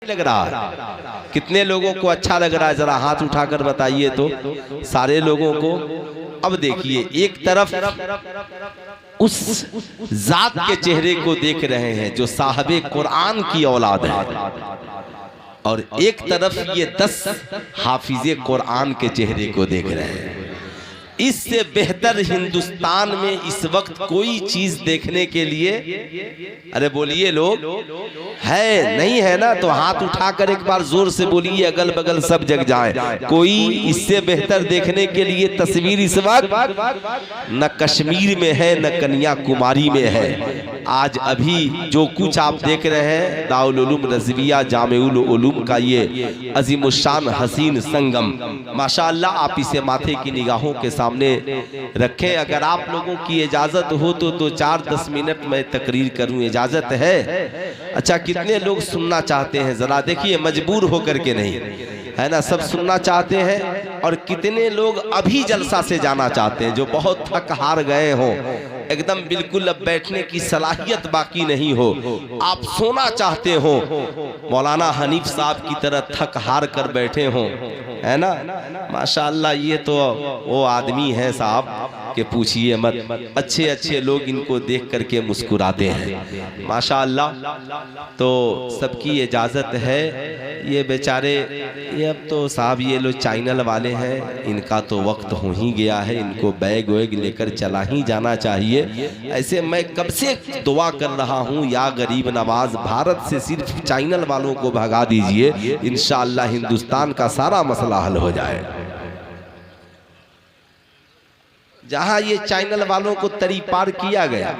लग रहा है? कितने लोगों को अच्छा लग रहा है? जरा हाथ उठाकर बताइए तो। सारे लोगों को। अब देखिए, एक तरफ उस जात के चेहरे को देख रहे हैं जो साहबे कुरान की औलाद है, और एक तरफ ये 10 हाफिजे कुरान के चेहरे को देख रहे हैं। इससे बेहतर हिंदुस्तान में इस वक्त कोई चीज देखने के लिए, अरे बोलिए लोग, है नहीं है ना? तो हाथ उठाकर एक बार जोर से बोलिए, अगल बगल सब जग जाए। कोई इससे बेहतर देखने के लिए तस्वीर इस वक्त न कश्मीर में है न कन्याकुमारी में है। आज अभी जो कुछ आप देख रहे हैं, दारुल उलूम रज़विया जामिउल उलूम का ये अजीमुशान हसीन संगम, माशाअल्लाह, आप इसे माथे की निगाहों के सामने रखें। अगर आप लोगों की इजाजत हो तो 4-10 मिनट में तकरीर करूं, इजाजत है? अच्छा, कितने लोग सुनना चाहते हैं? जरा देखिए, मजबूर होकर के नहीं है ना, सब सुनना चाहते हैं। और कितने लोग अभी जलसा से जाना चाहते हैं, जो बहुत थक हार गए हों, एकदम बिल्कुल अब बैठने की सलाहियत बाकी नहीं हो, आप सोना चाहते हो, मौलाना हनीफ साहब की तरह थक हार कर बैठे हो, है ना? माशाअल्लाह, ये तो वो आदमी है साहब कि पूछिए मत। अच्छे अच्छे लोग इनको देख करके मुस्कुराते हैं, माशाअल्लाह। तो सबकी इजाज़त है। ये बेचारे, ये अब तो साहब ये लोग चैनल वाले हैं, इनका तो वक्त हो ही गया है, इनको बैग वैग लेकर चला ही जाना चाहिए। ऐसे मैं कब से दुआ कर रहा हूँ, या गरीब नवाज, भारत से सिर्फ चैनल वालों को भगा दीजिए, इंशाअल्लाह हिंदुस्तान का सारा मसला हल हो जाए। जहां ये चैनल वालों को तरी पार किया गया,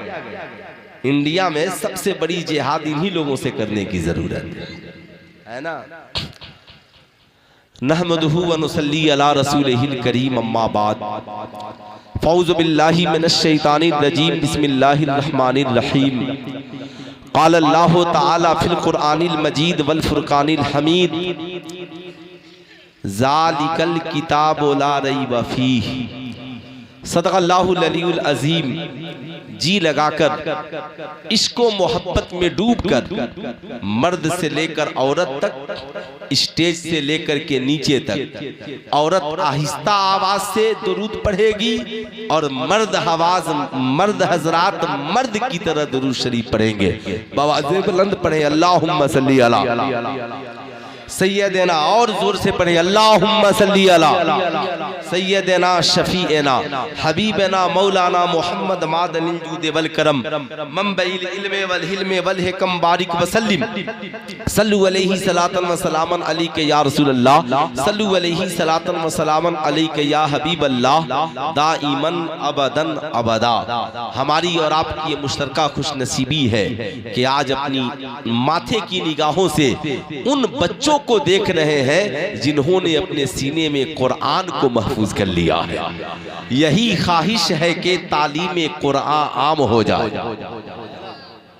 इंडिया में सबसे बड़ी जिहाद इन्हीं लोगों से करने की जरूरत है ना। नहमदुहु व नुसल्ली अला रसूलिहिल करीम, अम्मा बाद, फौज़ु बिल्लाहि मिनश शैतानिर रजीम, बिस्मिल्लाहिर रहमानिर रहीम। क़ाल अल्लाहु तआला फिल क़ुरआनिल मजीद वल फ़ुरक़ानिल हमीद, ज़ालिकल किताबु ला रैब फ़ीह, सदक़ल्लाहुल अलीयुल अज़ीम। जी लगाकर, इश्को मोहब्बत में डूबकर, मर्द से लेकर औरत तक, स्टेज से लेकर के नीचे तक, औरत आहिस्ता आवाज से दुरूद पढ़ेगी और मर्द हजरात मर्द की तरह दुरूद शरीफ पढ़ेंगे। बवाज़े बुलंद पढ़े, अल्लाहुम्मा सल्ली अला सैयदना, और जोर से पढ़े, अल्लाहुम्मा सल्ली अला सैयदना शफीएना हबीबना मौलाना मोहम्मद मादनिल जूद वल करम, मंबइल इल्म वल हिल्म वल हिकम, बारिक वसल्लिम, सल्लु अलैहि सलातन व सलामन अलैका या रसूलल्लाह, सल्लु अलैहि सलातन व सलामन अलैका या हबीबल्लाह, दाइमन अबदन अबदा। हमारी और आपकी ये मुश्तरका खुशनसीबी है कि आज अपनी माथे की निगाहों से उन बच्चों को देख रहे हैं जिन्होंने अपने सीने में कुरान को महफूज कर लिया है। यही ख्वाहिश है कि तालीम कुरान आम हो जाए।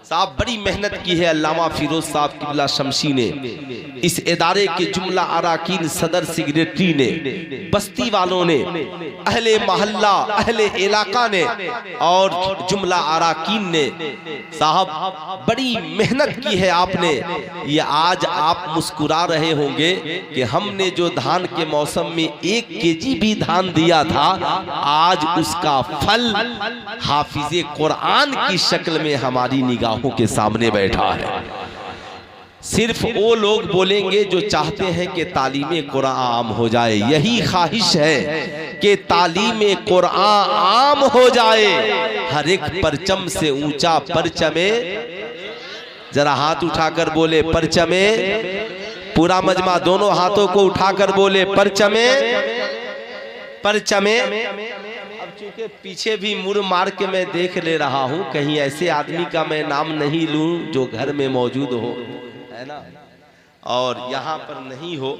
साहब बड़ी मेहनत की है अल्लामा फिरोज साहब किबला शमशी ने, इस इदारे के जुमला अराकीन सदर सेक्रेटरी ने, बस्ती वालों ने, अहले मोहल्ला अहले इलाका ने और जुमला अराकीन ने। साहब बड़ी मेहनत की है आपने। ये आज आप मुस्कुरा रहे होंगे कि हमने जो धान के मौसम में 1 केजी भी धान दिया था, आज उसका फल हाफिजे कुरान की शक्ल में हमारी निगाह के सामने बैठा है। सिर्फ वो लोग बोलेंगे जो चाहते हैं कि तालीम कुरान आम हो जाए। यही ख्वाहिश है कि तालीम कुरान आम हो जाए। हर एक परचम से ऊंचा परचमे, जरा हाथ उठाकर बोले परचमे। पूरा मजमा दोनों हाथों को उठाकर बोले परचमे परचमे। चूंकि पीछे भी मुड़ मार के मैं देख ले रहा हूं, कहीं ऐसे आदमी का मैं नाम नहीं लूं जो घर में मौजूद हो, है ना, और यहां पर नहीं हो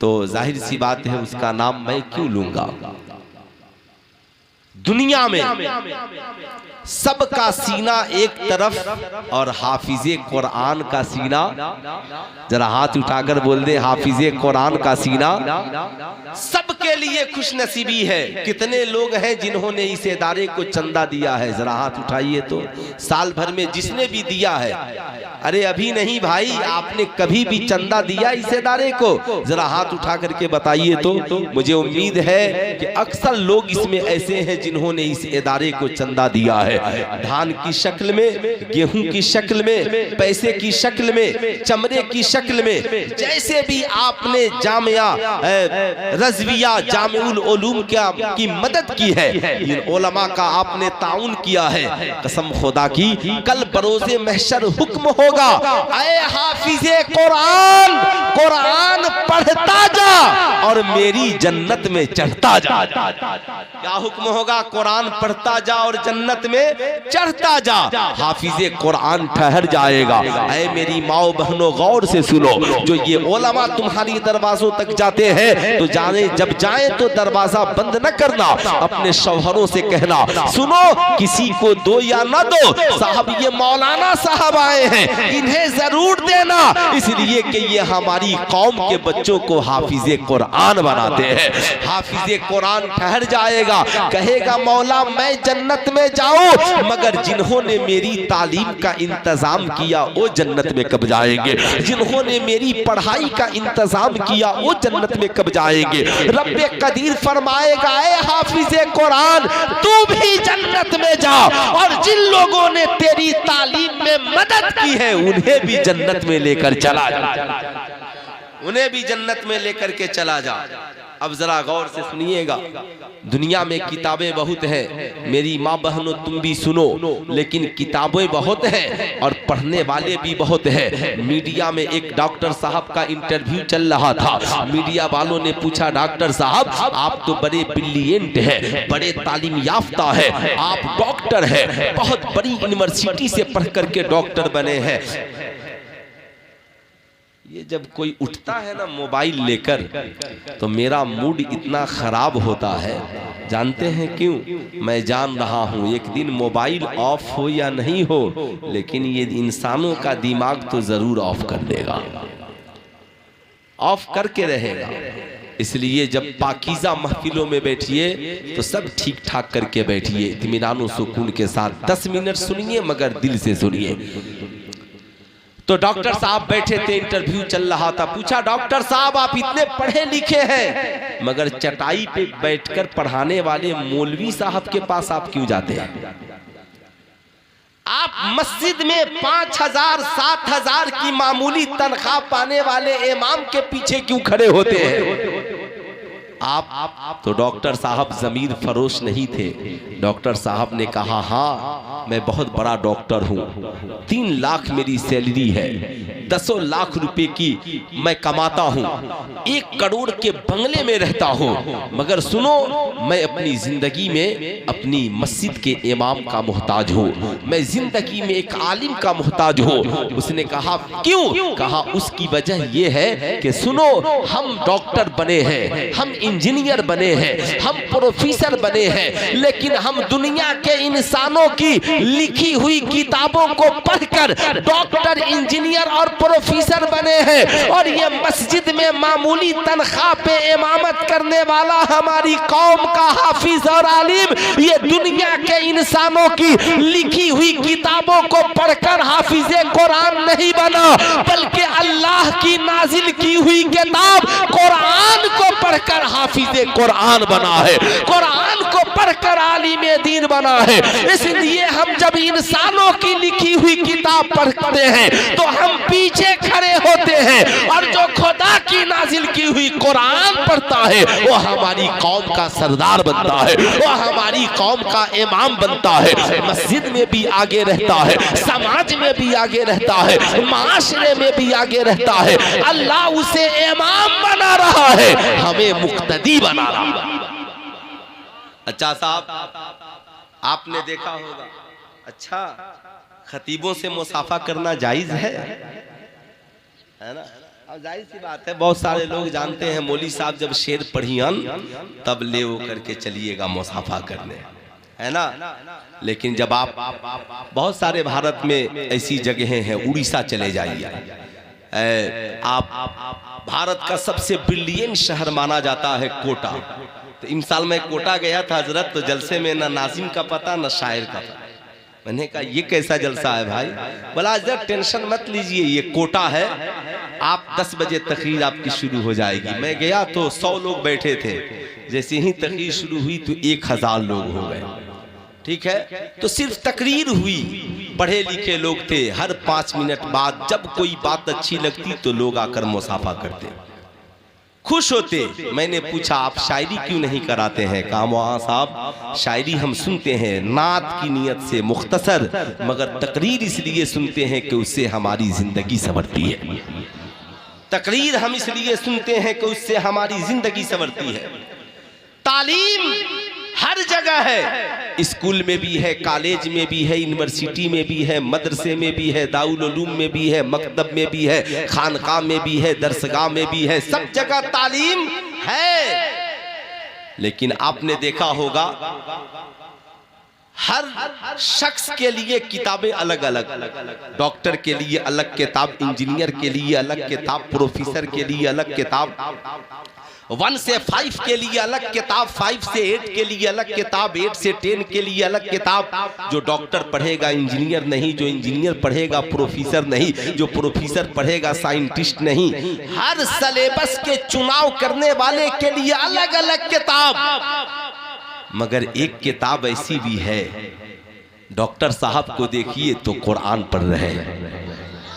तो जाहिर सी बात है उसका नाम मैं क्यों लूंगा। दुनिया में सबका सीना एक तरफ और हाफिजे कुरान का सीना, जरा हाथ उठाकर बोल दे, हाफिजे कुरान का सीना सबके लिए खुशनसीबी है। कितने लोग हैं जिन्होंने इस इदारे को चंदा दिया है, जरा हाथ उठाइए तो। साल भर में जिसने भी दिया है, अरे अभी नहीं भाई, आपने कभी भी चंदा दिया इस इदारे को? जरा हाथ उठा करके बताइए तो। मुझे उम्मीद है कि अक्सर लोग इसमें ऐसे हैं जिन्होंने इस इदारे को चंदा दिया है, धान की शक्ल में, गेहूं की शक्ल में, पैसे की शक्ल में, चमड़े की शक्ल में, जैसे भी आपने जामिया रज़विया जामिउल उलूम की मदद की है, इन उलमा का आपने ताउन किया है, कसम खुदा की कल बरोज़े महशर हुक्म होगा, ऐ हाफिज़े कुरान, कुरान पढ़ता जा और मेरी जन्नत में चढ़ता जा। क्या हुक्म होगा? कुरान पढ़ता जा और जन्नत में चढ़ता जा। हाफिज़े कुरान ठहर जाएगा। ऐ मेरी माओ बहनों, गौर से सुनो, जो ये उलमा तुम्हारी दरवाजों तक जाते हैं तो जाने, जब जाए तो दरवाजा बंद न करना, अपने शौहरों से कहना, सुनो किसी को दो या न दो, साहब ये मौलाना साहब आए हैं, इन्हें जरूर देना, इसलिए कि ये हमारी कौम के बच्चों को हाफिज़े कुरान बनाते हैं। हाफिज़े कुरान ठहर जाएगा, कहेगा मौला मैं जन्नत में जाऊं, मगर जिन्होंने मेरी तालीम का इंतजाम किया वो जन्नत में कब जाएंगे? जिन्होंने मेरी पढ़ाई का इंतजाम किया वो जन्नत में कब जाएंगे? रब्बे कदीर फरमाएगा, ऐ हाफिज़े कुरान तू भी जन्नत में जा, और जिन लोगों ने तेरी तालीम में मदद की है उन्हें भी जन्नत में लेकर चला जा, उन्हें भी जन्नत में लेकर के चला जा। अब जरा गौर से सुनिएगा, दुनिया में किताबें बहुत हैं, मेरी माँ बहनों तुम भी सुनो, लेकिन किताबें बहुत हैं और पढ़ने वाले भी बहुत हैं। मीडिया में एक डॉक्टर साहब का इंटरव्यू चल रहा था, मीडिया वालों ने पूछा, डॉक्टर साहब आप तो बड़े ब्रिलियंट हैं, बड़े तालीम याफ्ता है, आप डॉक्टर हैं, बहुत बड़ी यूनिवर्सिटी से पढ़ करके डॉक्टर बने हैं। ये जब कोई उठता है ना मोबाइल लेकर तो मेरा मूड इतना खराब होता है, जानते हैं क्यों? मैं जान रहा हूं एक दिन मोबाइल ऑफ हो या नहीं हो, लेकिन ये इंसानों का दिमाग तो जरूर ऑफ कर देगा, ऑफ करके रहेगा। इसलिए जब पाकीज़ा महफिलों में बैठिए तो सब ठीक ठाक करके बैठिए, इत्मीनान सुकून के साथ 10 मिनट सुनिए, मगर दिल से सुनिए। तो डॉक्टर साहब बैठे थे, इंटरव्यू चल रहा था, पूछा डॉक्टर साहब आप इतने पढ़े लिखे हैं, मगर चटाई पे बैठकर पढ़ाने वाले मौलवी साहब के पास आप क्यों जाते हैं? आप मस्जिद में 5,000 7,000 की मामूली तनख्वाह पाने वाले इमाम के पीछे क्यों खड़े होते हैं? आप तो डॉक्टर साहब ज़मीर फरोश नहीं थे। डॉक्टर साहब ने कहा हाँ मैं बहुत बड़ा डॉक्टर हूँ, 3 लाख मेरी सैलरी है, 10 लाख रुपए की मैं कमाता हूँ, 1 करोड़ के बंगले में रहता हूँ, मगर सुनो मैं अपनी जिंदगी में अपनी मस्जिद के इमाम का मोहताज हूँ, मैं जिंदगी में एक आलिम का मोहताज हूँ। उसने कहा क्यों? कहा उसकी वजह यह है कि सुनो हम डॉक्टर बने हैं, हम इंजीनियर बने हैं, हम प्रोफेसर बने हैं, लेकिन हम दुनिया के इंसानों की लिखी हुई किताबों को पढ़कर डॉक्टर, इंजीनियर और प्रोफेसर बने हैं, और ये मस्जिद में मामूली तनख्वाह पे इमामत करने वाला हमारी कौम का हाफिज और आलिम ये दुनिया के इंसानों की लिखी हुई किताबों को पढ़कर हाफिजे कुरान नहीं बना, बल्कि अल्लाह की नाजिल की हुई किताब कुरान को पढ़कर हाफिजे कुरान बना है, कुरान को पढ़कर आलिमे दीन बना है। इसलिए हम जब इंसानों की लिखी हुई किताब पढ़ते हैं तो हम पीछे खड़े होते हैं, और जो खुदा की नाजिल की हुई कुरान पढ़ता है वो हमारी कौम का सरदार बनता है, वो हमारी कौम का इमाम बनता है, मस्जिद में भी आगे रहता है, समाज में भी आगे रहता है, माशरे में भी आगे रहता है। अल्लाह उसे इमाम बना रहा है, हमें मुक्तदी बना रहा है। अच्छा साहब आपने देखा होगा, अच्छा खतीबों से मुसाफा करना जायज है ना? अब जाहिर सी बात है, बहुत सारे लोग जानते हैं मौली साहब जब शेर पढ़ियन तब ले वो करके चलिएगा मुसाफा करने, है ना। लेकिन जब आप बहुत सारे भारत में ऐसी जगहें हैं, उड़ीसा चले जाइए, आप भारत का सबसे ब्रिलियंट शहर माना जाता है कोटा। तो इन साल मैं कोटा गया था हजरत, तो जलसे में ना नाजिम का पता ना शायर का पता। मैंने कहा ये कैसा जलसा है भाई? बोला हजरत टेंशन मत लीजिए, ये कोटा है, आप 10 बजे तकरीर आपकी शुरू हो जाएगी। मैं गया तो 100 लोग बैठे थे, जैसे ही तकरीर शुरू हुई तो 1000 लोग हो गए। ठीक है, तो सिर्फ तकरीर हुई, पढ़े लिखे लोग थे। हर 5 मिनट बाद जब कोई बात अच्छी लगती तो लोग आकर मुसाफा करते, खुश होते। मैंने पूछा आप शायरी क्यों नहीं कराते हैं? कहा वहाँ साहब शायरी हम सुनते हैं नात की नीयत से मुख्तसर, मगर तकरीर इसलिए सुनते हैं कि उससे हमारी जिंदगी संवरती है। तकरीर हम इसलिए सुनते हैं कि उससे हमारी जिंदगी संवरती है। तालीम हर जगह है, स्कूल में भी है, कॉलेज में भी है, यूनिवर्सिटी में भी है, मदरसे में भी है, दारुल उलूम में भी है, मकतब में भी है, खानकाह में भी है, दरसगाह में भी है, सब जगह तालीम है। लेकिन आपने देखा होगा हर शख्स के लिए किताबें अलग अलग, डॉक्टर के लिए अलग किताब, इंजीनियर के लिए अलग किताब, प्रोफेसर के लिए अलग किताब, 1 से 5 के लिए अलग किताब, 5 से 8 के लिए अलग किताब, 8 से 10 के लिए अलग किताब। जो डॉक्टर पढ़ेगा इंजीनियर नहीं, जो इंजीनियर पढ़ेगा प्रोफेसर नहीं, जो प्रोफेसर पढ़ेगा साइंटिस्ट नहीं। हर सिलेबस के चुनाव करने वाले के लिए अलग अलग किताब। मगर एक किताब ऐसी भी है, डॉक्टर साहब को देखिए तो कुरान पढ़ रहे हैं,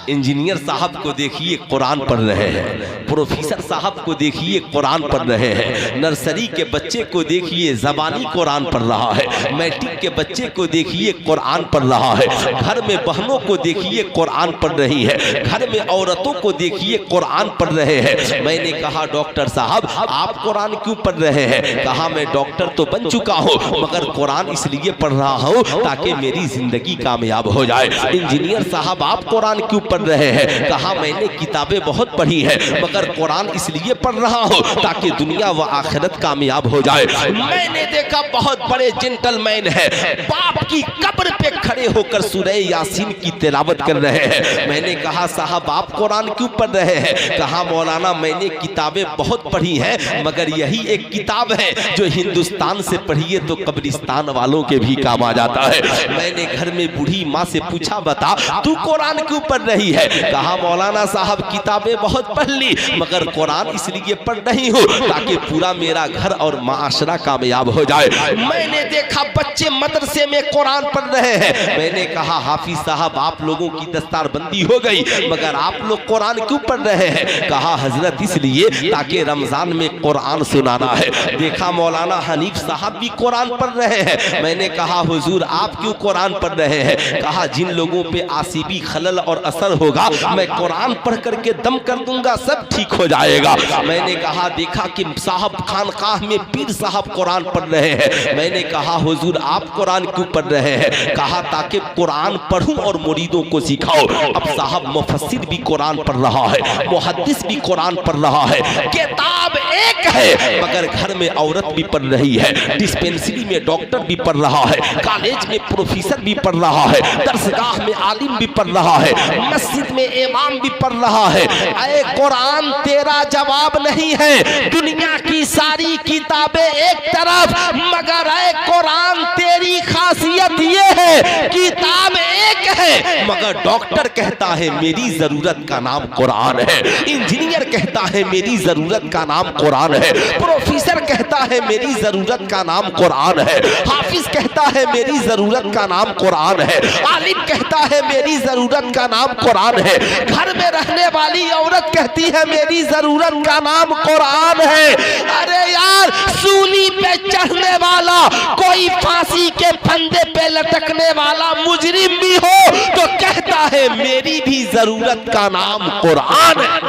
इंजीनियर साहब को देखिए कुरान पढ़ रहे हैं, प्रोफेसर साहब को देखिए कुरान पढ़ रहे हैं, नर्सरी के बच्चे को देखिए ज़बानी कुरान पढ़ रहा है, मैट्रिक के बच्चे को देखिए कुरान पढ़ रहा है, घर में बहनों को देखिए कुरान पढ़ रही है, घर में औरतों को देखिए कुरान पढ़ रहे हैं। मैंने कहा डॉक्टर साहब आप कुरान क्यों पढ़ रहे हैं? कहा मैं डॉक्टर तो बन चुका हूँ, मगर कुरान इसलिए पढ़ रहा हूँ ताकि मेरी जिंदगी कामयाब हो जाए। इंजीनियर साहब आप कुरान क्यों पढ़ रहे हैं? कहा मैंने किताबें बहुत पढ़ी है, मगर कुरान इसलिए पढ़ रहा हूं ताकि दुनिया व आखिरत कामयाब हो जाए। मैंने देखा बहुत बड़े जेंटलमैन है, बाप की कब्र पे खड़े होकर सूरह यासीन की तिलावत कर रहे हैं। मैंने कहा साहब आप कुरान क्यों पढ़ रहे हैं? कहा मौलाना मैंने किताबें बहुत पढ़ी हैं, मगर यही एक किताब है जो हिंदुस्तान से पढ़िए तो कब्रिस्तान वालों के भी काम आ जाता है। मैंने घर में बूढ़ी माँ से पूछा बता तू कुरान क्यों पढ़ रही है? कहा मौलाना साहब किताबें बहुत पढ़ ली, मगर कुरान इसलिए पढ़ रही हूँ ताकि पूरा मेरा घर और माशरा कामयाब हो जाए। मैंने देखा बच्चे मदरसे में कुरान पढ़ रहे हैं। मैंने कहा हाफिज साहब आप लोगों की दस्तारबंदी हो गई, मगर आप लोग कुरान क्यों पढ़ रहे हैं? कहा हजरत इसलिए ताकि रमजान में कुरान सुनाना है। देखा मौलाना हनीफ साहब भी कुरान पढ़ रहे हैं। मैंने कहा हुजूर आप क्यों कुरान पढ़ रहे हैं? कहा जिन लोगों पे आसिबी खलल और असर होगा मैं कुरान पढ़ करके दम कर दूंगा, सब ठीक हो जाएगा। मैंने कहा देखा कि साहब खानकाह में पीर साहब कुरान पढ़ रहे हैं। मैंने कहा हुजूर आप कुरान क्यों पढ़ रहे हैं? कहा ताकि कुरान पढ़ूं और मुरीदों को सिखाओ। अब साहब मुफस्सिर भी कुरान पढ़ रहा है, मुहद्दिस भी कुरान पढ़ रहा है, किताब एक है मगर घर में औरत भी पढ़ रही है, डिस्पेंसरी में डॉक्टर भी पढ़ रहा है, कॉलेज में प्रोफेसर भी पढ़ रहा है, दरसगाह में आलिम भी पढ़ रहा है, मस्जिद में इमाम भी पढ़ रहा है। ऐ कुरान तेरा जवाब नहीं है, दुनिया की सारी किताबें एक तरफ, मगर ऐ कुरान तेरी खासियत ये है किताब एक है मगर डॉक्टर कहता है मेरी जरूरत का नाम कुरान है, इंजीनियर कहता है मेरी जरूरत का नाम कुरान है, प्रोफेसर कहता है मेरी जरूरत का नाम कुरान है, हाफिज कहता है मेरी जरूरत का नाम कुरान है, आलिम कहता है मेरी जरूरत का नाम कुरान है, घर में रहने वाली औरत कहती है मेरी जरूरत का नाम कुरान है। अरे यार सूली पे चढ़ने वाला, कोई फांसी के फंदे पे लटकने वाला मुजरिम भी हो तो कहता है मेरी भी जरूरत का नाम कुरान है।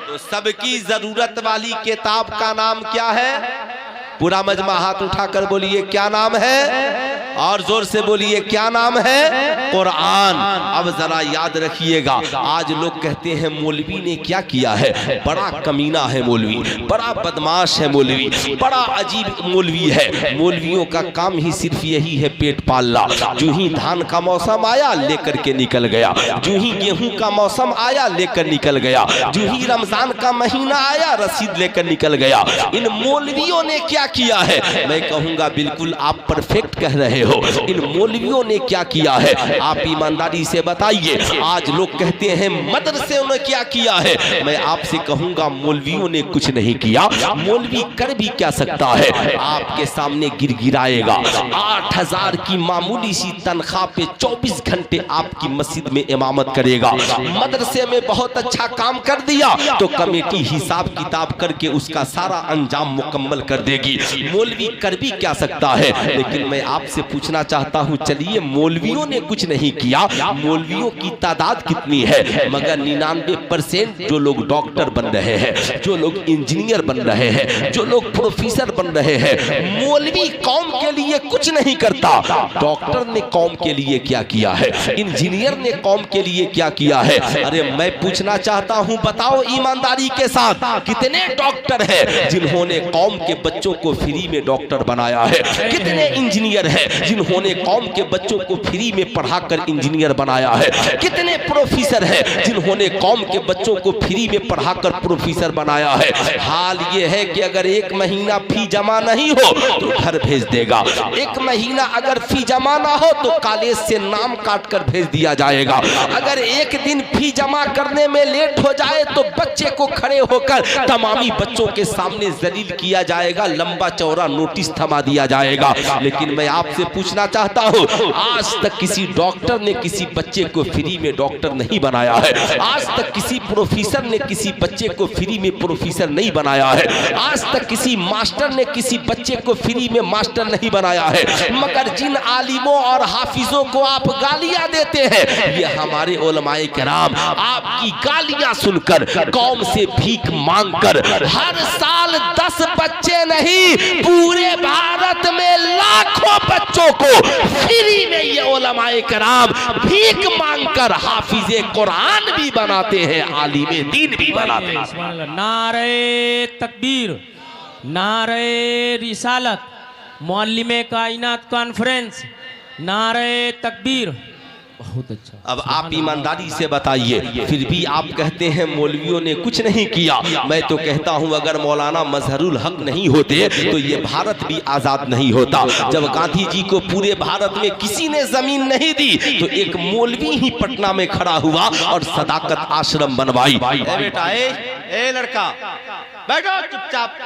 तो सबकी जरूरत वाली किताब का नाम क्या है? पूरा मजमा हाथ उठाकर बोलिए क्या नाम है, और जोर से बोलिए क्या नाम है? कुरान। अब जरा याद रखिएगा, आज लोग कहते हैं मौलवी ने क्या किया है, बड़ा कमीना है मौलवी, बड़ा बदमाश है मौलवी, बड़ा अजीब मौलवी है। मौलवियों का काम ही सिर्फ यही है पेट पालना। जो ही धान का मौसम आया लेकर के निकल गया, जो ही गेहूं का मौसम आया लेकर निकल गया, जो ही रमजान का महीना आया रसीद लेकर निकल गया। इन मौलवियों ने क्या किया है? मैं कहूंगा बिल्कुल आप परफेक्ट कह रहे हो। इन मौलवियों ने क्या किया है, आप ईमानदारी से बताइए। आज लोग कहते हैं मदरसे ने क्या किया है, मैं आपसे कहूंगा मौलवियों ने कुछ नहीं किया। मौलवी कर भी क्या सकता है, आपके सामने गिड़गिड़ाएगा। 8,000 की मामूली सी तनख्वाह पे 24 घंटे आपकी मस्जिद में इमामत करेगा। मदरसे में बहुत अच्छा काम कर दिया तो कमेटी हिसाब किताब करके उसका सारा अंजाम मुकम्मल कर देगी। मौलवी कर भी क्या सकता है। लेकिन मैं आपसे पूछना चाहता हूं, चलिए मौलवियों ने कुछ नहीं किया, मौलवियों की तादाद कितनी है? मगर 99% जो लोग डॉक्टर बन रहे हैं, जो लोग इंजीनियर बन रहे हैं, जो लोग प्रोफेसर बन रहे हैं, मौलवी कौम के लिए कुछ नहीं करता। डॉक्टर ने कौम के लिए क्या किया है, इंजीनियर ने कौम के लिए क्या किया है? अरे मैं पूछना चाहता हूं, बताओ ईमानदारी के साथ, कितने डॉक्टर हैं जिन्होंने कौम के बच्चों को फ्री में डॉक्टर बनाया है? कितने इंजीनियर हैं जिन्होंने कौम के बच्चों को फ्री में पढ़ाकर इंजीनियर बनाया है? कितने प्रोफेसर हैं जिन्होंने कौम के बच्चों को फ्री में पढ़ाकर प्रोफेसर बनाया है? हाल ये है कि अगर 1 महीना फी जमा नहीं हो तो घर भेज देगा। 1 महीना अगर फी जमा ना हो तो कॉलेज से नाम काट कर भेज दिया जाएगा। अगर 1 दिन फी जमा करने में लेट हो जाए तो बच्चे को खड़े होकर तमामी बच्चों के सामने जलील किया जाएगा, लंबा चौड़ा नोटिस थमा दिया जाएगा। लेकिन मैं आपसे पूछना चाहता हूं, आज तक किसी डॉक्टर ने किसी बच्चे को फ्री में डॉक्टर नहीं बनाया है। आज तक किसी प्रोफेसर ने किसी बच्चे को फ्री में प्रोफेसर नहीं बनाया है। आज तक किसी मास्टर ने किसी बच्चे को फ्री में मास्टर नहीं बनाया है। मगर जिन आलिमों और हाफिजों को आप गालियां देते हैं, ये हमारे उलमाए किराम आपकी गालियां सुनकर, कौम से भीख मांगकर हर साल 10 बच्चे नहीं, पूरे भारत में लाखों बच्चों को फ्री में ये उलमाए किराम भीख मांगकर हाफिजे कुरान भी बनाते हैं, आलिमे दीन भी बनाते हैं। नारे तकबीर, नारे रिसालत, मौलिमे कायनात कॉन्फ्रेंस, नारे तकबीर। बहुत अच्छा। अब आप ईमानदारी से बताइए, फिर भी आप कहते हैं मौलवियों ने कुछ नहीं किया। मैं तो कहता हूं अगर मौलाना मजहरुल हक नहीं होते तो ये भारत भी आजाद नहीं होता। जब गांधी जी को पूरे भारत में किसी ने जमीन नहीं दी तो एक मौलवी ही पटना में खड़ा हुआ और सदाकत आश्रम बनवाई। बेटा ए लड़का बैठो चुपचाप,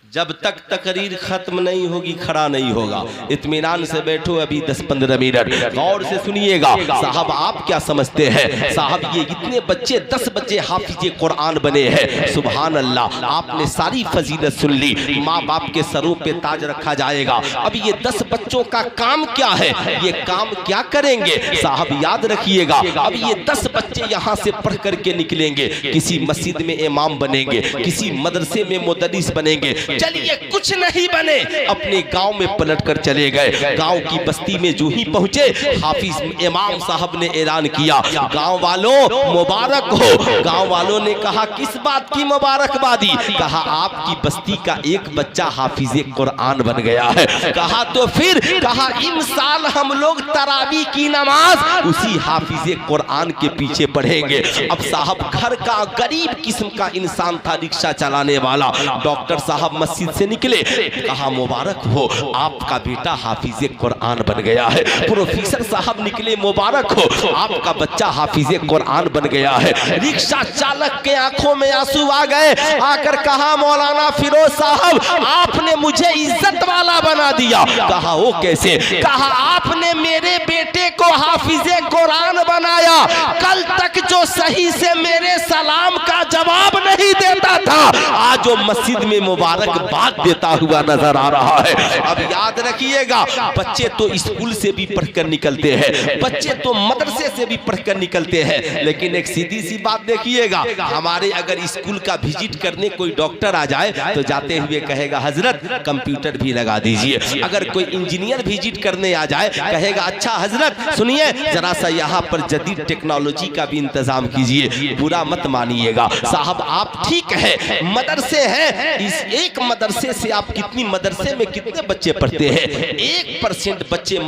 जब तक तकरीर खत्म नहीं होगी खड़ा नहीं होगा। इत्मीनान से बैठो, अभी 10-15 मिनट गौर से सुनिएगा। साहब आप क्या समझते हैं, साहब ये इतने बच्चे 10 बच्चे हाफिजे कुरान बने हैं, सुभान अल्लाह। आपने सारी फजीलत सुन ली, माँ बाप के सरों पे ताज रखा जाएगा। अब ये 10 बच्चों का काम क्या है, ये काम क्या करेंगे? साहब याद रखिएगा, अब ये 10 बच्चे यहाँ से पढ़ करके निकलेंगे, किसी मस्जिद में इमाम बनेंगे, किसी मदरसे में मुदर्रिस बनेंगे। चलिए कुछ नहीं बने, अपने गांव में पलट कर चले गए। गांव की बस्ती में जो ही पहुंचे, हाफिज इमाम साहब ने ऐलान किया, गांव वालों मुबारक हो। गांव वालों ने कहा किस बात की मुबारकबादी? कहा आपकी बस्ती का एक बच्चा हाफिज कुरान बन गया है। कहा तो फिर? कहा इस साल हम लोग तरावी की नमाज उसी हाफिज कुरान के पीछे पढ़ेंगे। अब साहब घर का गरीब किस्म का इंसान था, रिक्शा चलाने वाला। डॉक्टर साहब मस्जिद से निकले, कहा मुबारक हो आपका बेटा हाफिज कुरान बन गया है। प्रोफेसर साहब निकले, मुबारक हो आपका बच्चा हाफिज कुरान बन गया है। रिक्शा चालक के आंखों में आंसू आ गए, आकर कहा मौलाना फिरोज साहब आपने मुझे इज्जत वाला बना दिया। कहा वो कैसे? कहा आपने मेरे बेटे को हाफिज कुरान बनाया, कल तक जो सही से मेरे सलाम का जवाब नहीं देता था, आज वो मस्जिद में मुबारक मुबारकबाद देता हुआ नजर आ रहा है। अब याद रखिएगा, बच्चे तो स्कूल से भी पढ़कर निकलते हैं, बच्चे तो मदरसे से भी पढ़कर निकलते हैं, लेकिन एक सीधी सी बात देखिएगा, हमारे अगर स्कूल का विजिट करने कोई डॉक्टर आ जाए तो जाते हुए कहेगा हजरत कंप्यूटर भी लगा दीजिए। अगर कोई इंजीनियर विजिट करने आ जाए कहेगा अच्छा हजरत सुनिए जरा सा यहाँ पर जदीद टेक्नोलॉजी का भी इंतजाम कीजिए। बुरा मत मानिएगा साहब, आप ठीक है मदरसे हैं, इस एक मदरसे से आप कितनी मदरसे में कितने बच्चे पढ़ते हैं? 1% बच्चे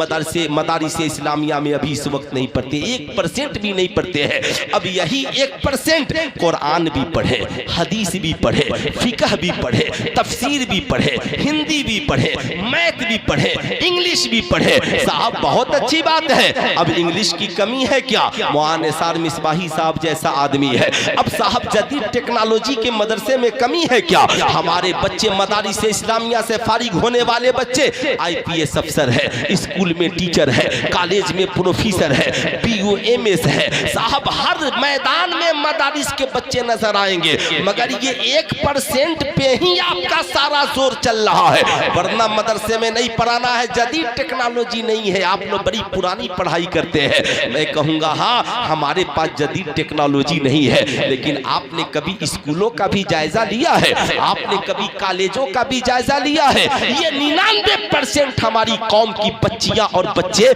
मदारिस इस्लामिया में अभी इस वक्त नहीं पढ़ते, 1% भी नहीं पढ़ते हैं। अब यही 1% कुरान भी पढ़े, हदीस भी पढ़े, फिकह भी पढ़े, तफसीर भी पढ़े, हिंदी भी पढ़े, मैथ भी पढ़े, इंग्लिश भी पढ़े, साहब बहुत अच्छी बात है। अब इंग्लिश की कमी है क्या? मौलाना निसार मिसबाही साहब जैसा आदमी है। अब साहब जदीद टेक्नोलॉजी के मदरसे में कमी है क्या? हमारे बच्चे मदारिस इस्लामिया से फारिग होने वाले बच्चे IPS अफसर है, स्कूल में टीचर है, कॉलेज में प्रोफेसर है, PO MS है, साहब हर मैदान में मदारिस के बच्चे नजर आएंगे, मगर ये 1% पे ही आपका सारा जोर चल रहा है, वरना मदरसे में नहीं पढ़ाना है, जदीद टेक्नोलॉजी नहीं है, आप लोग बड़ी पुरानी पढ़ाई करते हैं। मैं कहूँगा हाँ हमारे पास जदीद टेक्नोलॉजी नहीं है, लेकिन आपने कभी स्कूलों का भी जायजा लिया है? आपने कभी कॉलेजों का भी जायजा लिया है? ये 99% हमारी कौम की बच्चियां और बच्चे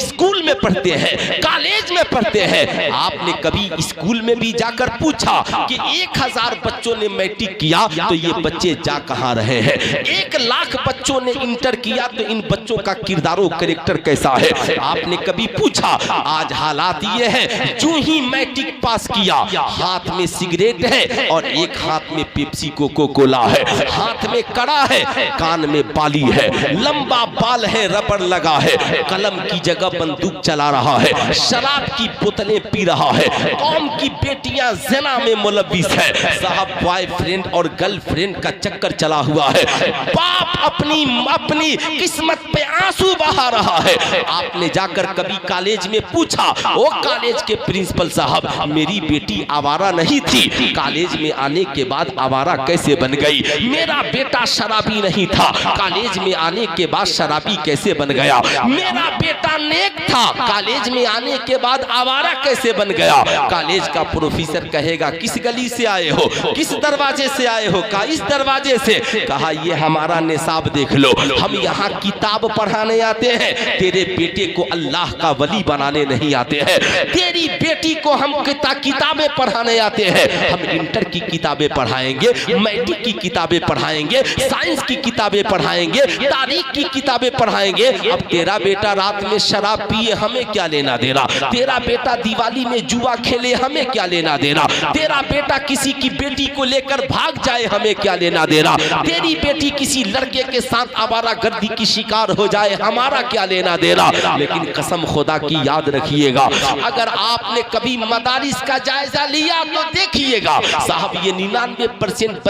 स्कूल में पढ़ते हैं, कॉलेज में पढ़ते हैं। आपने कभी स्कूल में भी जाकर पूछा कि 1000 बच्चों ने मैट्रिक किया तो ये बच्चे जा कहाँ रहे हैं? 1 लाख बच्चों ने इंटर किया तो इन बच्चों का किरदारो कैरेक्टर कैसा है? आपने कभी पूछा? आज हालात ये है, जो ही मैट्रिक पास किया हाथ में सिगरेट है और एक हाथ में पेप्सी कोको कोला है, हाथ में कड़ा है, कान में बाली है, लंबा बाल है, रबड़ लगा है, कलम की जगह बंदूक चला रहा है, शराब की बोतलें पी रहा है, कौम की बेटियां ज़िना में मुलव्विस है, साहब बॉयफ्रेंड और गर्लफ्रेंड का चक्कर चला हुआ है, बाप अपनी किस्मत पे आंसू बहा रहा है। आपने जाकर कभी कॉलेज में पूछा, ओ कॉलेज के प्रिंसिपल साहब मेरी बेटी आवारा नहीं थी, कॉलेज में आने के बाद आवारा कैसे बन गई? मेरा बेटा शराबी नहीं था, कॉलेज में आने के बाद शराबी कैसे बन गया? मेरा बेटा नेक था, कॉलेज में आने के बाद आवारा कैसे बन गया? कॉलेज का प्रोफेसर कहेगा किस गली से आए हो? किस दरवाजे से आए हो? कहा इस दरवाजे से। कहा ये हमारा निसाब देख लो, हम यहाँ किताब पढ़ाने आते हैं, तेरे बेटे को अल्लाह का वली बनाने नहीं आते हैं, तेरी बेटी को हम किताबें पढ़ाने आते हैं, हम इंटर की किताबें पढ़ाएंगे, मैट्रिक की किताबें पढ़ाएंगे, साइंस की किताबें पढ़ाएंगे, तारीख की किताबें पढ़ाएंगे। अब तेरा बेटा रात में शराब पिए, हमें क्या लेना देना? तेरा बेटा दिवाली में जुआ खेले, हमें क्या लेना देना? तेरा बेटा किसी की बेटी को लेकर भाग जाए, हमें क्या लेना देना? तेरी बेटी किसी लड़के के साथ आवारागर्दी की शिकार हो जाए, हमारा क्या लेना देना? लेकिन कसम खुदा की याद रखिएगा, अगर आपने कभी मदारिस का जायजा लिया तो देखिएगा साहब ये 99%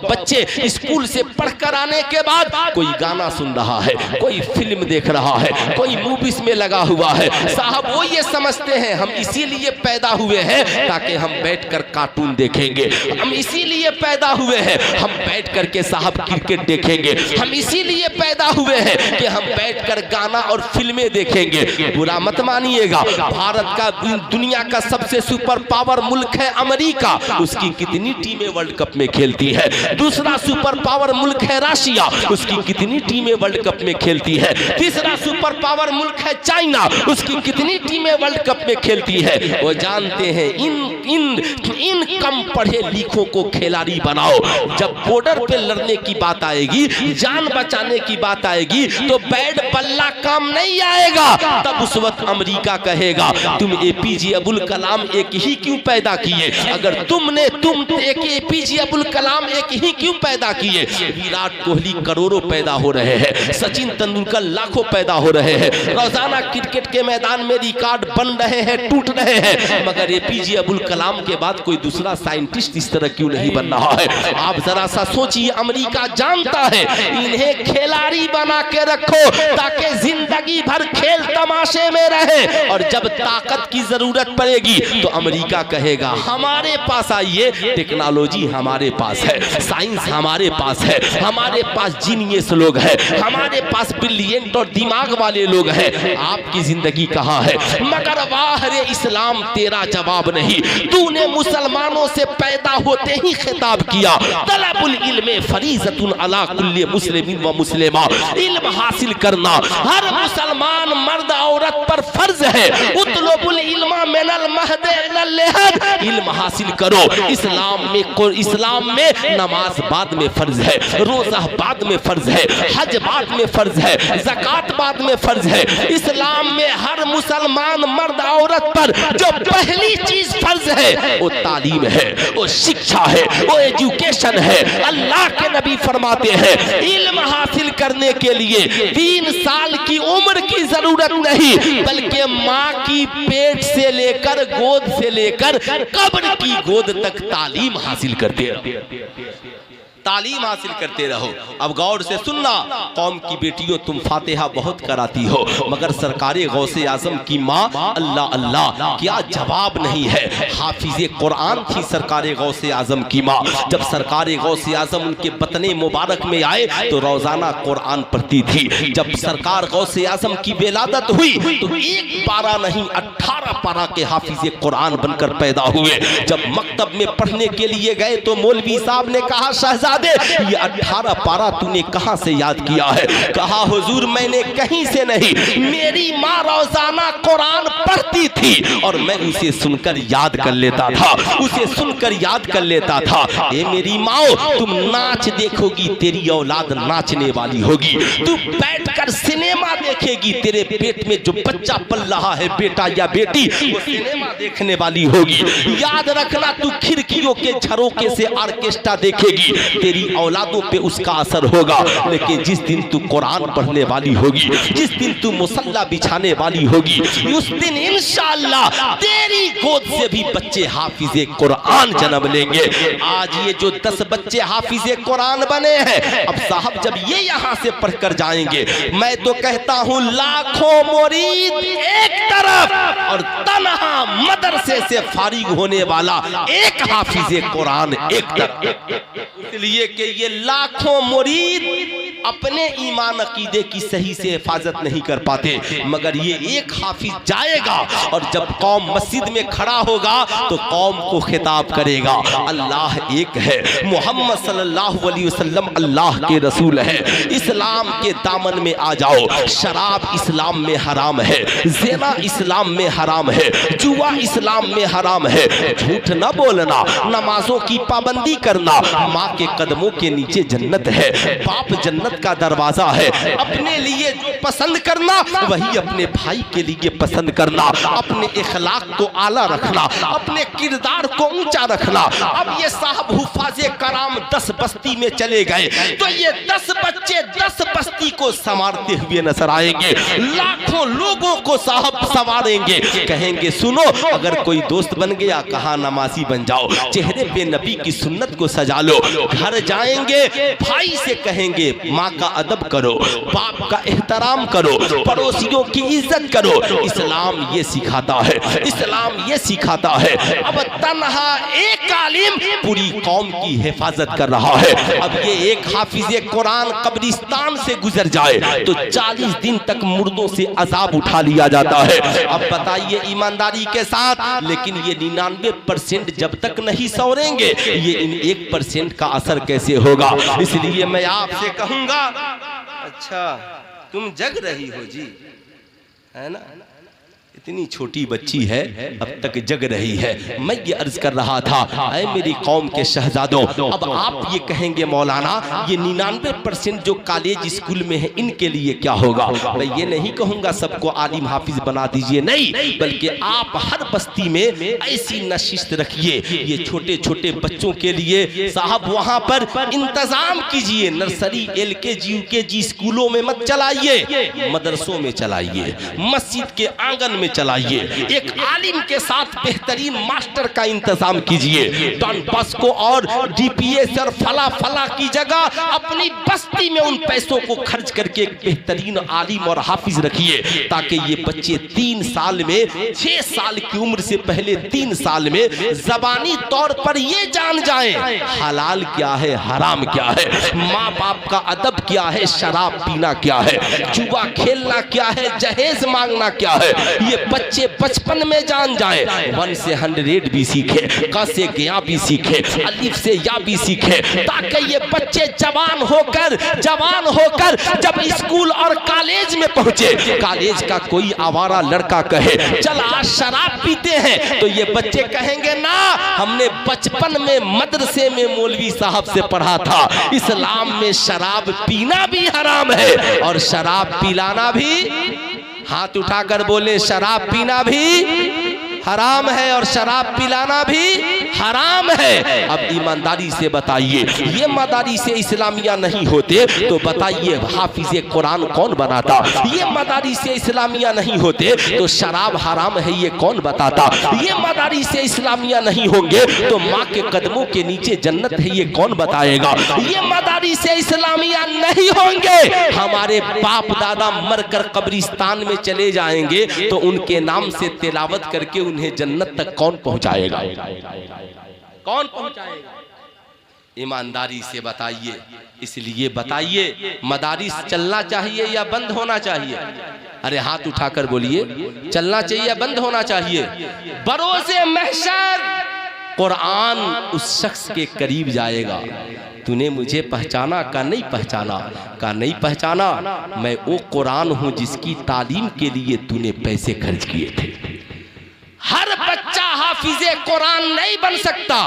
बच्चे स्कूल से पढ़कर आने के बाद कोई गाना सुन रहा है, कोई फिल्म देख रहा है, कोई मूवीज में लगा हुआ है। साहब वो ये समझते हैं हम इसीलिए पैदा हुए हैं ताकि हम बैठकर कार्टून देखेंगे, हम इसीलिए पैदा हुए हैं हम बैठ करके साहब क्रिकेट देखेंगे, हम इसीलिए पैदा हुए हैं कि हम बैठकर गाना और फिल्में देखेंगे। बुरा मत मानिएगा, भारत का दुनिया का सबसे सुपर पावर मुल्क है अमेरिका, उसकी कितनी टीमें वर्ल्ड कप में खेलती है? दूसरा सुपर पावर मुल्क है रशिया, उसकी कितनी टीमें वर्ल्ड कप में खेलती है? तीसरा सुपर पावर मुल्क है चाइना, उसकी कितनी टीमें वर्ल्ड कप में खेलती है? वो जानते हैं इन कम पढ़े लिखों को खिलाड़ी बनाओ, जब बॉर्डर पे लड़ने की बात आएगी, जान बचाने की बात आएगी तो बैट बल्ला काम नहीं आएगा। तब उस वक्त अमेरिका कहेगा तुम APJ अब्दुल कलाम एक ही क्यों पैदा किए? अगर तुम एक APJ अब्दुल कलाम एक ही क्यों पैदा किए? विराट कोहली करोड़ों पैदा हो रहे हैं, सचिन तेंदुलकर लाखों पैदा हो रहे हैं, रोजाना क्रिकेट के मैदान में रिकॉर्ड बन रहे हैं, टूट रहे हैं, मगर APJ अब्दुल कलाम के बाद कोई दूसरा साइंटिस्ट इस तरह क्यों नहीं बन रहा है? आप जरा सा सोचिए, अमेरिका जानता है इन्हें खिलाड़ी बना के रख रखो ताकि जिंदगी भर खेल तमाशे में रहे, और जब ताकत की जरूरत पड़ेगी तो अमेरिका कहेगा हमारे पास आइए, टेक्नोलॉजी हमारे पास है, साइंस हमारे पास है, हमारे पास जीनियस लोग हैं, हमारे पास ब्रिलियंट और दिमाग वाले लोग हैं, आपकी जिंदगी कहाँ है? मगर वाह रे इस्लाम तेरा जवाब नहीं। तूने मुसलमानों से पैदा होते ही खिताब किया, तलबुल इल्म फरीज़तुन अला कुल्ली मुस्लिमिन व मुस्लिमा, इल्म हासिल करना हर मुसलमान मर्द औरत पर फर्ज है। उतलुबुल इल्मा मिनल महद इलल लहद, इल्म हासिल करो। इस्लाम में नमाज बाद में फर्ज है, रोजा बाद में फर्ज है, हज बाद में फर्ज है, ज़कात बाद में फर्ज है। इस्लाम में हर मुसलमान मर्द औरत पर जो पहली चीज फर्ज है वो तालीम है, वो शिक्षा है, वो एजुकेशन है। अल्लाह के नबी फरमाते हैं इल्म हासिल करने के लिए 3 साल की उम्र की जरूरत नहीं, बल्कि माँ की पेट से लेकर गोद से लेकर कब्र की गोद तक तालीम हासिल करते रहो, तालीम हासिल करते रहो। अब गौर से सुनना, कौम की बेटियों तुम फातिहा बहुत कराती हो, मगर सरकारे गौसे आजम की माँ अल्लाह अल्लाह क्या जवाब नहीं है। हाफिज़े कुरान थी सरकारे गौसे आजम की माँ। जब सरकारे गौसे आजम उनके बतने मुबारक में आए तो रोजाना कुरान पढ़ती थी। जब सरकार गौसे आजम की विलादत हुई तो 1 पारा नहीं 18 पारा के हाफिज़े कुरान बनकर पैदा हुए। जब मकतब में पढ़ने के लिए गए तो मौलवी साहब ने कहा शहजादे ये 18 पारा तूने कहां से याद किया है? कहा हुजूर मैंने कहीं से नहीं, मेरी माँ रोजाना कुरान पढ़ती थी और मैं उसे सुनकर याद कर लेता था, उसे सुनकर याद कर लेता था। ए मेरी माँ तुम नाच देखोगी तेरी औलाद नाचने वाली होगी, तू बैठकर सिनेमा देखेगी तेरे पेट में जो बच्चा पल रहा है बेटा या बेटी वो सिनेमा देखने वाली होगी। याद रखना तू खिड़कियों के झरोके से ऑर्केस्ट्रा देखेगी, तेरी औलादों पे उसका असर होगा। लेकिन जिस दिन तू कुरान पढ़ने वाली होगी, जिस दिन तू मुसल्ला बिछाने वाली होगी, उस दिन इंशाअल्लाह तेरी गोद से भी बच्चे हाफिज़े कुरान जन्म लेंगे। आज ये जो 10 बच्चे हाफिज़े कुरान बने हैं, अब साहब जब ये यहाँ से पढ़कर जाएंगे, मैं तो कहता हूँ लाखों मुरीद एक तरफ और तन्हा मदरसे से फारिग होने वाला एक हाफिज़े कुरान एक तरफ। इसलिए कि ये लाखों मुरीद अपने ईमान अकीदे की सही से हिफाजत नहीं कर पाते, मगर ये एक हाफिज जाएगा और जब कौम मस्जिद में खड़ा होगा तो कौम को खिताब करेगा अल्लाह एक है, मोहम्मद सल्लल्लाहु अलैहि वसल्लम अल्लाह के रसूल है। इस्लाम के दामन में आ जाओ। शराब इस्लाम में हराम है, ज़िना इस्लाम में हराम है, जुआ इस्लाम में हराम है। झूठ न बोलना, नमाजों की पाबंदी करना, माँ के कदमों के नीचे जन्नत है, बाप जन्नत का दरवाजा है। अपने लिए जो पसंद करना वही अपने भाई के लिए पसंद करना, अपने इखलाक को आला रखना, अपने किरदार को ऊंचा रखना। अब ये साहब हुफाजे कराम 10 बस्ती में चले गए तो ये 10 बच्चे 10 बस्ती को संवारते हुए नजर आएंगे, लाखों लोगों को साहब संवारेंगे। कहेंगे सुनो अगर कोई दोस्त बन गया कहा नमाजी बन जाओ, चेहरे पे नबी की सुन्नत को सजा लो। घर जाएंगे भाई से कहेंगे माँ का अदब करो, बाप का एहतराम करो, पड़ोसियों की इज्जत करो। इस्लाम ये सिखाता है, इस्लाम ये सिखाता है। अब तन्हा एक आलिम पूरी कौम की हिफाजत कर रहा है। अब ये एक हाफिज़े कुरान कब्रिस्तान से गुजर जाए तो 40 दिन तक मुर्दों से अजाब उठा लिया जाता है। अब बताइए ईमानदारी के साथ, लेकिन ये 99% जब तक नहीं सौरेंगे ये इन 1% का असर कैसे होगा? इसलिए मैं आपसे कहूंगा अच्छा तुम जग रही हो जी, है ना? इतनी छोटी बच्ची है अब तक जग रही है। मैं ये अर्ज कर रहा था ऐ मेरी कौम के शहजादों, अब आप ये कहेंगे मौलाना ये 99% जो कॉलेज स्कूल में है इनके लिए क्या होगा? मैं ये नहीं कहूँगा सबको आलिम हाफिज बना दीजिए, नहीं, बल्कि आप हर बस्ती में ऐसी नशिस्त रखिए ये छोटे छोटे बच्चों के लिए साहब वहाँ पर इंतजाम कीजिए। नर्सरी LKG UKG स्कूलों में मत चलाइए, मदरसों में चलाइए, मस्जिद के आंगन में में चलाइए, एक आलिम के साथ बेहतरीन मास्टर का इंतजाम कीजिए। डॉन बॉस्को और डीपीएस और फला फला की जगह अपनी बस्ती में उन पैसों को खर्च करके एक बेहतरीन आलिम और हाफिज रखिए, ताकि ये बच्चे 3 साल में, 6 साल की उम्र से पहले 3 साल में ज़बानी तौर पर ये जान जाएं हलाल क्या है, हराम क्या है, माँ बाप का अदब क्या है, शराब पीना क्या है, जुआ खेलना क्या है, जहेज मांगना क्या है। ये बच्चे बचपन में जान जाएं, 1 से 100 भी सीखे, क से गया भी सीखे, अलिफ से या भी सीखे, ताकि ये बच्चे जवान होकर जब स्कूल और कॉलेज में पहुंचे, कॉलेज का कोई आवारा लड़का कहे चल आज शराब पीते हैं, तो ये बच्चे कहेंगे ना, हमने बचपन में मदरसे में मौलवी साहब से पढ़ा था, इस्लाम में शराब पीना भी हराम है और शराब पिलाना भी, हाथ उठाकर बोले, शराब पीना भी हराम है और शराब पिलाना भी हराम है। अब ईमानदारी से बताइए, ये मदारिस इस्लामिया नहीं होते तो बताइए हाफिज कुरान कौन बनाता? ये मदारिस इस्लामिया नहीं होते तो शराब हराम है ये कौन बताता? ये मदारिस इस्लामिया नहीं होंगे तो माँ के कदमों के नीचे जन्नत है ये कौन बताएगा? ये मदारिस इस्लामिया नहीं होंगे, हमारे बाप दादा मरकर कब्रिस्तान में चले जाएंगे तो उनके नाम से तिलावत करके उन्हें जन्नत तक कौन पहुंचाएगा? कौन पहुंचाएगा? ईमानदारी से बताइए। इसलिए बताइए, मदारिस चलना चाहिए या बंद होना चाहिए? अरे हाथ उठाकर बोलिए, चलना चाहिए या बंद होना चाहिए? बरोज़े महशर कुरान उस शख्स के करीब जाएगा, तूने मुझे पहचाना? का नहीं पहचाना? का नहीं पहचाना? मैं वो कुरान हूं जिसकी तालीम के लिए तूने पैसे खर्च किए थे। हर बच्चा हाफिजे कुरान नहीं बन सकता,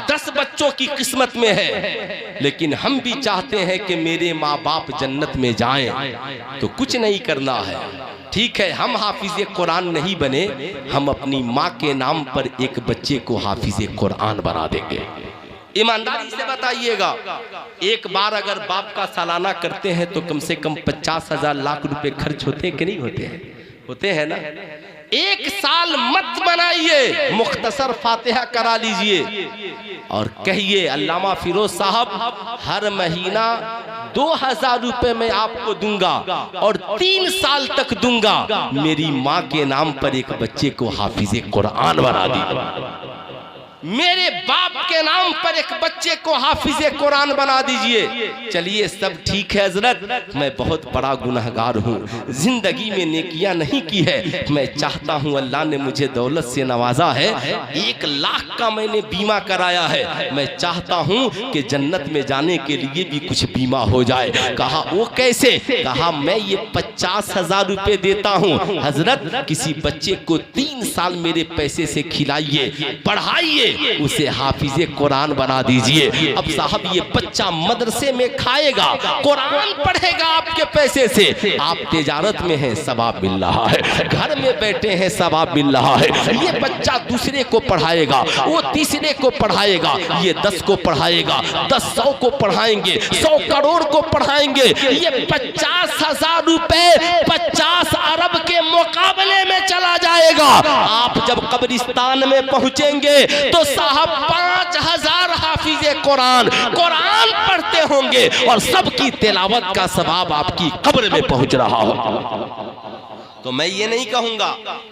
10 बच्चों की किस्मत में है, लेकिन हम भी चाहते हैं कि मेरे माँ बाप जन्नत में जाएं, तो कुछ नहीं करना है। ठीक है, हम हाफिजे कुरान नहीं बने, हम अपनी माँ के नाम पर एक बच्चे को हाफिजे कुरान बना देंगे। ईमानदारी से बताइएगा, एक बार अगर बाप का सालाना करते हैं तो कम से कम 50,000 लाख रुपए खर्च होते हैं कि नहीं होते हैं? होते हैं ना। 1 साल मत बनाइए, मुख्तसर फातिहा करा लीजिए और कहिए अल्लामा फिरोज साहब हर महीना 2000 रुपए मैं आपको दूंगा और 3 साल तक दूंगा, मेरी माँ के नाम पर एक बच्चे को हाफिजे कुरान बना दीजिए, मेरे बाप के नाम पर एक बच्चे को हाफिजे कुरान बना दीजिए। चलिए सब ठीक है हजरत, मैं बहुत बड़ा गुनहगार हूँ, जिंदगी में नेकियां नहीं की है, मैं चाहता हूँ, अल्लाह ने मुझे दौलत से नवाजा है, 1 लाख का मैंने बीमा कराया है, मैं चाहता हूँ कि जन्नत में जाने के लिए भी कुछ बीमा हो जाए। कहा वो कैसे? कहा मैं ये 50,000 रुपए देता हूँ, हजरत किसी बच्चे को 3 साल मेरे पैसे से खिलाइए, पढ़ाइए, उसे हाफिजे कुरान बना दीजिए। अब साहब ये बच्चा मदरसे में खाएगा, कुरान पढ़ेगा आपके पैसे से, आप तिजारत में हैं सवाब मिल रहा है, घर में बैठे हैं सवाब मिल रहा है। ये बच्चा दूसरे को पढ़ाएगा, वो तीसरे को पढ़ाएगा, ये 10 को पढ़ाएगा, 10 100 को पढ़ाएंगे, 100 करोड़ को पढ़ाएंगे। ये 50,000 रुपए 50 अरब के मुकाबले में चला जाएगा। आप जब कब्रिस्तान में पहुंचेंगे तो साहब 5000 हाफिजे कुरान पढ़ते होंगे और सबकी तिलावत का सवाब आपकी कब्र में पहुंच रहा होगा। तो मैं ये नहीं कहूंगा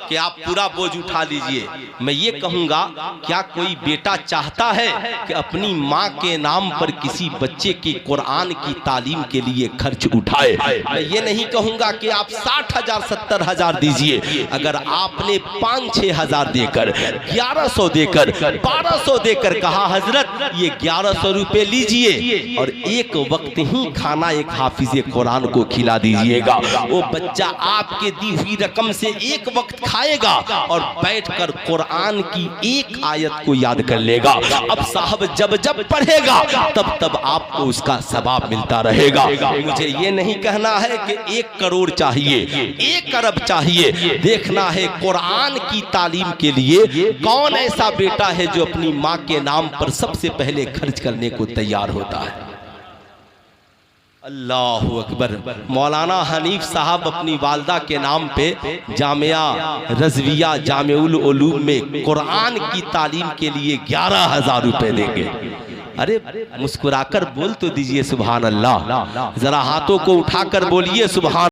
कि आप पूरा बोझ उठा लीजिए, मैं ये कहूंगा क्या कोई बेटा चाहता है कि अपनी माँ के नाम पर किसी बच्चे की कुरान की तालीम के लिए खर्च उठाए? मैं ये नहीं कहूंगा कि आप 60,000 70,000 दीजिए। अगर आपने 5-6 हजार देकर, 1100 देकर, 1200 देकर कहा हजरत ये 1100 रुपए लीजिए और एक वक्त ही खाना एक हाफिजे कुरान को खिला दीजिएगा, वो बच्चा आपके दी हुई रकम से एक वक्त खाएगा और बैठकर कुरान की एक आयत को याद कर लेगा। अब साहब जब जब पढ़ेगा तब तब आपको उसका सवाब मिलता रहेगा। मुझे ये नहीं कहना है कि 1 करोड़ चाहिए, 1 अरब चाहिए, देखना है कुरान की तालीम के लिए कौन ऐसा बेटा है जो अपनी माँ के नाम पर सबसे पहले खर्च करने को तैयार होता है। अल्लाह अकबर। मौलाना हनीफ साहब अपनी वालदा के नाम पे जामिया रज़विया जामिउल उलूम में कुरान की तालीम के लिए 11,000 रुपए देंगे। अरे मुस्कुराकर बोल तो दीजिए सुभान अल्लाह, जरा हाथों को उठाकर बोलिए सुभान